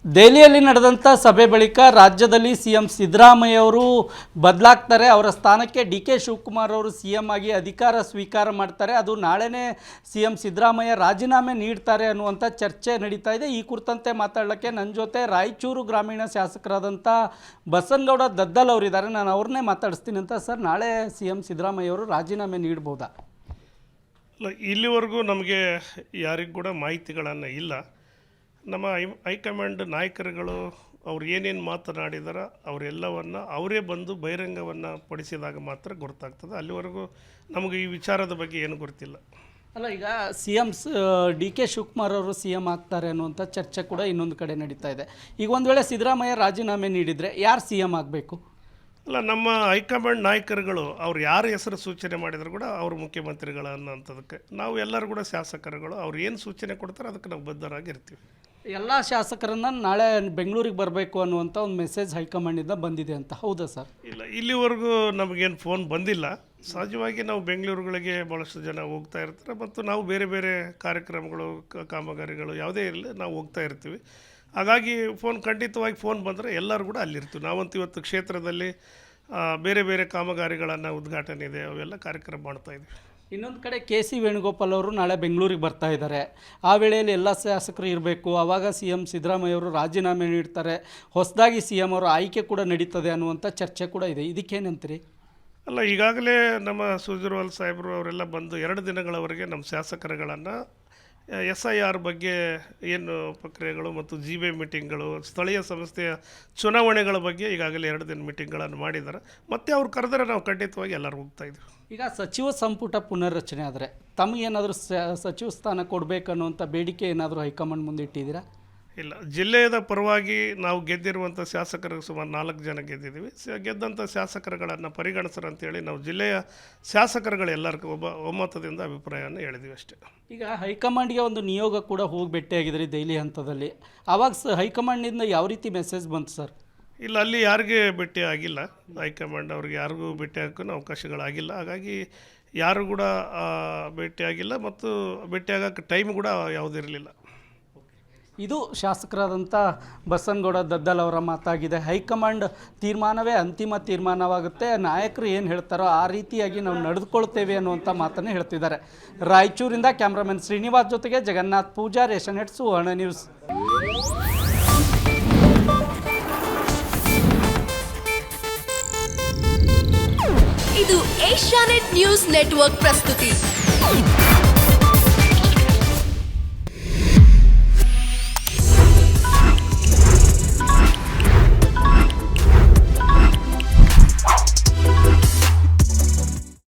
ದೆಹಲಿಯಲ್ಲಿ ನಡೆದಂಥ ಸಭೆ ಬಳಿಕ ರಾಜ್ಯದಲ್ಲಿ ಸಿಎಂ ಸಿದ್ದರಾಮಯ್ಯ ಅವರು ಬದಲಾಗ್ತಾರೆ. ಅವರ ಸ್ಥಾನಕ್ಕೆ ಡಿ.ಕೆ. ಶಿವಕುಮಾರ್ ಅವರು ಸಿಎಂ ಆಗಿ ಅಧಿಕಾರ ಸ್ವೀಕಾರ ಮಾಡ್ತಾರೆ. ಅದು ನಾಳೆನೇ ಸಿಎಂ ಸಿದ್ದರಾಮಯ್ಯ ರಾಜೀನಾಮೆ ನೀಡ್ತಾರೆ ಅನ್ನುವಂಥ ಚರ್ಚೆ ನಡೀತಾ ಇದೆ. ಈ ಕುರಿತಂತೆ ಮಾತಾಡಲಿಕ್ಕೆ ನನ್ನ ಜೊತೆ ರಾಯಚೂರು ಗ್ರಾಮೀಣ ಶಾಸಕರಾದಂಥ ಬಸನಗೌಡ ದದ್ದಲ್ ಅವರಿದ್ದಾರೆ. ನಾನು ಅವ್ರನ್ನೇ ಮಾತಾಡಿಸ್ತೀನಿ ಅಂತ. ಸರ್, ನಾಳೆ ಸಿಎಂ ಸಿದ್ದರಾಮಯ್ಯ ಅವರು ರಾಜೀನಾಮೆ ನೀಡ್ಬೋದಾ? ಇಲ್ಲಿವರೆಗೂ ನಮಗೆ ಯಾರಿಗೂ ಕೂಡ ಮಾಹಿತಿಗಳನ್ನು ಇಲ್ಲ. ನಮ್ಮ ಹೈಕಮಾಂಡ್ ನಾಯಕರುಗಳು ಅವ್ರು ಏನೇನು ಮಾತನಾಡಿದಾರೋ ಅವರೆಲ್ಲವನ್ನು ಅವರೇ ಬಂದು ಬಹಿರಂಗವನ್ನು ಪಡಿಸಿದಾಗ ಮಾತ್ರ ಗೊತ್ತಾಗ್ತದೆ. ಅಲ್ಲಿವರೆಗೂ ನಮಗೆ ಈ ವಿಚಾರದ ಬಗ್ಗೆ ಏನು ಗೊತ್ತಿಲ್ಲ. ಅಲ್ಲ, ಈಗ ಸಿಎಂ ಡಿ.ಕೆ. ಶಿವಕುಮಾರ್ ಅವರು ಸಿಎಂ ಆಗ್ತಾರೆ ಅನ್ನುವಂಥ ಚರ್ಚೆ ಕೂಡ ಇನ್ನೊಂದು ಕಡೆ ನಡೀತಾ ಇದೆ. ಈಗ ಒಂದು ವೇಳೆ ಸಿದ್ದರಾಮಯ್ಯ ರಾಜೀನಾಮೆ ನೀಡಿದರೆ ಯಾರು ಸಿಎಂ ಆಗಬೇಕು? ಅಲ್ಲ, ನಮ್ಮ ಹೈಕಮಾಂಡ್ ನಾಯಕರುಗಳು ಅವ್ರು ಯಾರ ಹೆಸರು ಸೂಚನೆ ಮಾಡಿದ್ರು ಕೂಡ ಅವರು ಮುಖ್ಯಮಂತ್ರಿಗಳು ಅನ್ನೋಂಥದಕ್ಕೆ ನಾವು ಎಲ್ಲರೂ ಕೂಡ ಶಾಸಕರುಗಳು ಅವ್ರು ಏನು ಸೂಚನೆ ಕೊಡ್ತಾರೆ ಅದಕ್ಕೆ ನಾವು ಬದ್ಧರಾಗಿರ್ತೀವಿ. ಎಲ್ಲ ಶಾಸಕರನ್ನು ನಾಳೆ ಬೆಂಗಳೂರಿಗೆ ಬರಬೇಕು ಅನ್ನುವಂಥ ಒಂದು ಮೆಸೇಜ್ ಹೈಕಮಾಂಡಿಂದ ಬಂದಿದೆ ಅಂತ, ಹೌದಾ ಸರ್? ಇಲ್ಲ, ಇಲ್ಲಿವರೆಗೂ ನಮಗೇನು ಫೋನ್ ಬಂದಿಲ್ಲ. ಸಹಜವಾಗಿ ನಾವು ಬೆಂಗಳೂರುಗಳಿಗೆ ಭಾಳಷ್ಟು ಜನ ಹೋಗ್ತಾ ಇರ್ತಾರೆ ಮತ್ತು ನಾವು ಬೇರೆ ಬೇರೆ ಕಾರ್ಯಕ್ರಮಗಳು ಕಾಮಗಾರಿಗಳು ಯಾವುದೇ ಇರಲಿ ನಾವು ಹೋಗ್ತಾ ಇರ್ತೀವಿ. ಹಾಗಾಗಿ ಖಂಡಿತವಾಗಿ ಫೋನ್ ಬಂದರೆ ಎಲ್ಲರೂ ಕೂಡ ಅಲ್ಲಿರ್ತೀವಿ. ನಾವಂತೂ ಇವತ್ತು ಕ್ಷೇತ್ರದಲ್ಲಿ ಬೇರೆ ಬೇರೆ ಕಾಮಗಾರಿಗಳನ್ನು ಉದ್ಘಾಟನೆ ಇದೆ, ಅವೆಲ್ಲ ಕಾರ್ಯಕ್ರಮ ಮಾಡ್ತಾಯಿದ್ವಿ. ಇನ್ನೊಂದು ಕಡೆ ಕೆ.ಸಿ. ವೇಣುಗೋಪಾಲ್ ಅವರು ನಾಳೆ ಬೆಂಗಳೂರಿಗೆ ಬರ್ತಾ ಇದ್ದಾರೆ. ಆ ವೇಳೆಯಲ್ಲಿ ಎಲ್ಲ ಶಾಸಕರು ಇರಬೇಕು. ಆವಾಗ ಸಿಎಂ ಸಿದ್ದರಾಮಯ್ಯ ಅವರು ರಾಜೀನಾಮೆ ನೀಡ್ತಾರೆ, ಹೊಸದಾಗಿ ಸಿಎಂ ಅವರ ಆಯ್ಕೆ ಕೂಡ ನಡೀತದೆ ಅನ್ನುವಂಥ ಚರ್ಚೆ ಕೂಡ ಇದೆ. ಇದಕ್ಕೇನಂತೀರಿ? ಅಲ್ಲ, ಈಗಾಗಲೇ ನಮ್ಮ ಸುರ್ಜೇವಾಲ ಸಾಹೇಬರು ಅವರೆಲ್ಲ ಬಂದು 2 ದಿನಗಳವರೆಗೆ ನಮ್ಮ ಶಾಸಕರುಗಳನ್ನು SIR ಬಗ್ಗೆ ಏನು ಪ್ರಕ್ರಿಯೆಗಳು ಮತ್ತು GBA ಮೀಟಿಂಗ್ಗಳು, ಸ್ಥಳೀಯ ಸಂಸ್ಥೆಯ ಚುನಾವಣೆಗಳ ಬಗ್ಗೆ ಈಗಾಗಲೇ 2 ದಿನ ಮೀಟಿಂಗ್ಗಳನ್ನು ಮಾಡಿದ್ದಾರೆ. ಮತ್ತು ಅವ್ರು ಕರೆದರೆ ನಾವು ಖಂಡಿತವಾಗಿ ಎಲ್ಲರೂ ಹೋಗ್ತಾಯಿದ್ವಿ. ಈಗ ಸಚಿವ ಸಂಪುಟ ಪುನರ್ರಚನೆ ಆದರೆ ತಮಗೇನಾದರೂ ಸಚಿವ ಸ್ಥಾನ ಕೊಡಬೇಕನ್ನುವಂಥ ಬೇಡಿಕೆ ಏನಾದರೂ ಹೈಕಮಾಂಡ್ ಮುಂದೆ ಇಟ್ಟಿದ್ದೀರಾ? ಇಲ್ಲ, ಜಿಲ್ಲೆಯ ಪರವಾಗಿ ನಾವು ಗೆದ್ದಿರುವಂಥ ಶಾಸಕರು ಸುಮಾರು 4 ಜನ ಗೆದ್ದಿದ್ದೀವಿ. ಗೆದ್ದಂಥ ಶಾಸಕರುಗಳನ್ನು ಪರಿಗಣಿಸ್ರು ಅಂತೇಳಿ ನಾವು ಜಿಲ್ಲೆಯ ಶಾಸಕರುಗಳೆಲ್ಲರಿಗೂ ಒಮ್ಮತದಿಂದ ಅಭಿಪ್ರಾಯವನ್ನು ಹೇಳಿದ್ದೀವಿ ಅಷ್ಟೇ. ಈಗ ಹೈಕಮಾಂಡ್ಗೆ ಒಂದು ನಿಯೋಗ ಕೂಡ ಹೋಗಿ ಭೇಟಿಯಾಗಿದ್ರಿ ದೆಹಲಿ ಹಂತದಲ್ಲಿ. ಆವಾಗ ಹೈಕಮಾಂಡಿಂದ ಯಾವ ರೀತಿ ಮೆಸೇಜ್ ಬಂತು ಸರ್? ಇಲ್ಲ, ಅಲ್ಲಿ ಯಾರಿಗೆ ಭೇಟಿ ಆಗಿಲ್ಲ. ಹೈಕಮಾಂಡ್ ಅವ್ರಿಗೆ ಯಾರಿಗೂ ಭೇಟಿ ಹಾಕೋಣ ಅವಕಾಶಗಳಾಗಿಲ್ಲ. ಹಾಗಾಗಿ ಯಾರು ಕೂಡ ಭೇಟಿಯಾಗಿಲ್ಲ ಮತ್ತು ಭೇಟಿಯಾಗೋಕ್ಕೆ ಟೈಮ್ ಕೂಡ ಯಾವುದಿರಲಿಲ್ಲ. ಇದು ಶಾಸಕರಾದಂಥ ಬಸನಗೌಡ ದದ್ದಲ್ ಅವರ ಮಾತಾಗಿದೆ. ಹೈಕಮಾಂಡ್ ತೀರ್ಮಾನವೇ ಅಂತಿಮ ತೀರ್ಮಾನವಾಗುತ್ತೆ, ನಾಯಕರು ಏನು ಹೇಳ್ತಾರೋ ಆ ರೀತಿಯಾಗಿ ನಾವು ನಡೆದುಕೊಳ್ತೇವೆ ಅನ್ನುವಂಥ ಮಾತನ್ನು ಹೇಳ್ತಿದ್ದಾರೆ. ರಾಯಚೂರಿಂದ ಕ್ಯಾಮ್ರಾಮನ್ ಶ್ರೀನಿವಾಸ್ ಜೊತೆಗೆ ಜಗನ್ನಾಥ್ ಪೂಜಾರ್, ಏಷ್ಯಾನೆಟ್ ಸುವರ್ಣ ನ್ಯೂಸ್. ಇದು ಏಷ್ಯಾನೆಟ್ ನ್ಯೂಸ್ ನೆಟ್ವರ್ಕ್ ಪ್ರಸ್ತುತಿ.